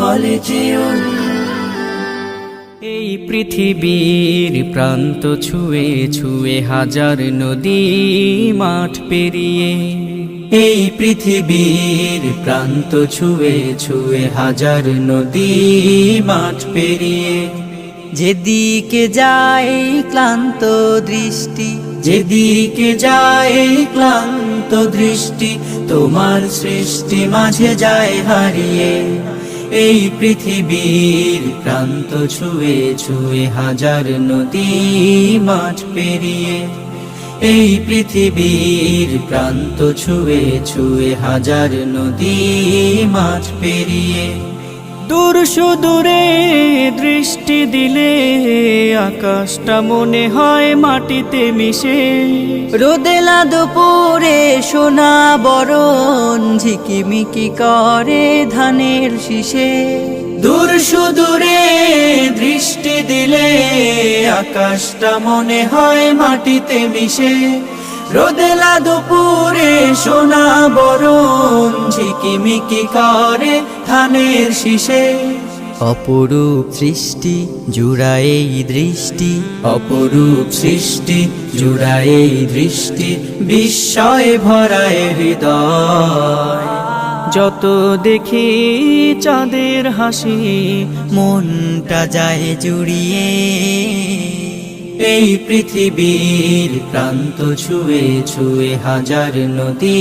খলজিউন। এই পৃথিবীর প্রান্ত ছুঁয়ে ছুঁয়ে হাজার নদী মাঠ পেরিয়ে, এই পৃথিবীর প্রান্ত ছুঁয়ে ছুঁয়ে হাজার নদী মাঠ পেরিয়ে, যেদিকে যায় ক্লান্ত দৃষ্টি, যেদিকে যায় ক্লান্ত দৃষ্টি, তোমার সৃষ্টি মাঝে যায় হারিয়ে। এই পৃথিবীর প্রান্ত ছুঁয়ে ছুঁয়ে হাজার নদী মাঠ পেরিয়ে, এই পৃথিবীর প্রান্ত ছুঁয়ে ছুঁয়ে হাজার নদী মাঠ পেরিয়ে। দূর সুদূরে দৃষ্টি দিলে আকাশটা মনে হয় মাটিতে মিশে, রোদেলা দুপুরে সোনা বরণ ঝিকিমিকি করে ধানের শীষে। দূর সুদূরে দৃষ্টি দিলে আকাশটা মনে হয় মাটিতে মিশে, রোদেলা দুপুরে সোনা বরণ ঝিকিমিকি করে ধানের শীষে। অপরূপ সৃষ্টি জুড়ায় এই দৃষ্টি, অপরূপ সৃষ্টি জুড়ায় এই দৃষ্টি, বিস্ময়ে ভরায় হৃদয়। যত দেখি চাঁদের হাসি মনটা যায় জুড়িয়ে। এই পৃথিবীর প্রান্ত ছুঁয়ে ছুঁয়ে হাজার নদী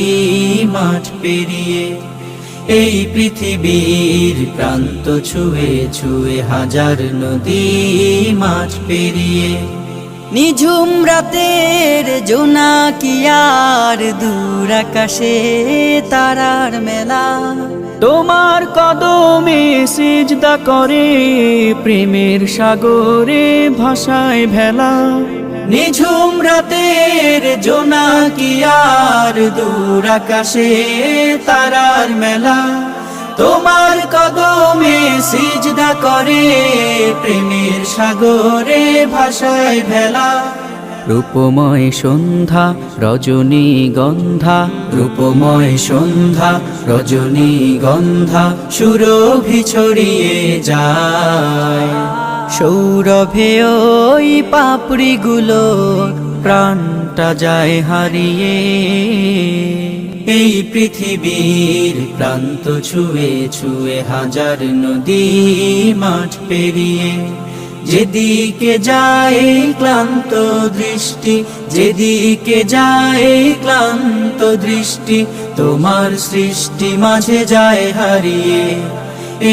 মাঠ পেরিয়ে, এই পৃথিবীর প্রান্ত ছুঁয়ে ছুঁয়ে হাজার নদী মাঠ পেরিয়ে। নিঝুম রাতের জোনাকিয়ার দূর আকাশে তারার মেলা, তোমার কদমে সিজদা করে প্রেমের সাগরে ভাষায় ভেলা। নিঝুম রাতের জোনাকিয়ার দূর আকাশে তারার মেলা, তোমার কদমে সিজদা করে প্রেমের সাগরে ভাষায় ভেলা। রূপময় সন্ধ্যা রজনী গন্ধা, রূপময় সন্ধ্যা রজনী গন্ধা, সুরভি ছড়িয়ে যায়। সৌরভে ওই পাপড়িগুলো প্রাণটা যায় হারিয়ে। এই পৃথিবীর প্রান্ত ছুঁয়ে ছুঁয়ে হাজার নদী মাঠ পেরিয়ে, যেদিকে যায় ক্লান্ত দৃষ্টি, যেদিকে যায় ক্লান্ত দৃষ্টি, তোমার সৃষ্টি মাঝে যায় হারিয়ে।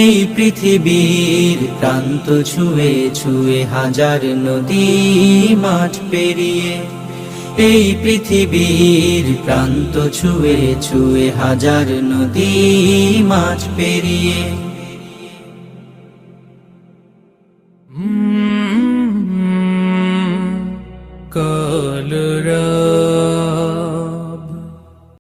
এই পৃথিবীর প্রান্ত ছুঁয়ে ছুঁয়ে হাজার নদী মাঠ পেরিয়ে, এই পৃথিবীর প্রান্ত ছুঁয়ে ছুঁয়ে হাজার নদী মাঠ পেরিয়ে।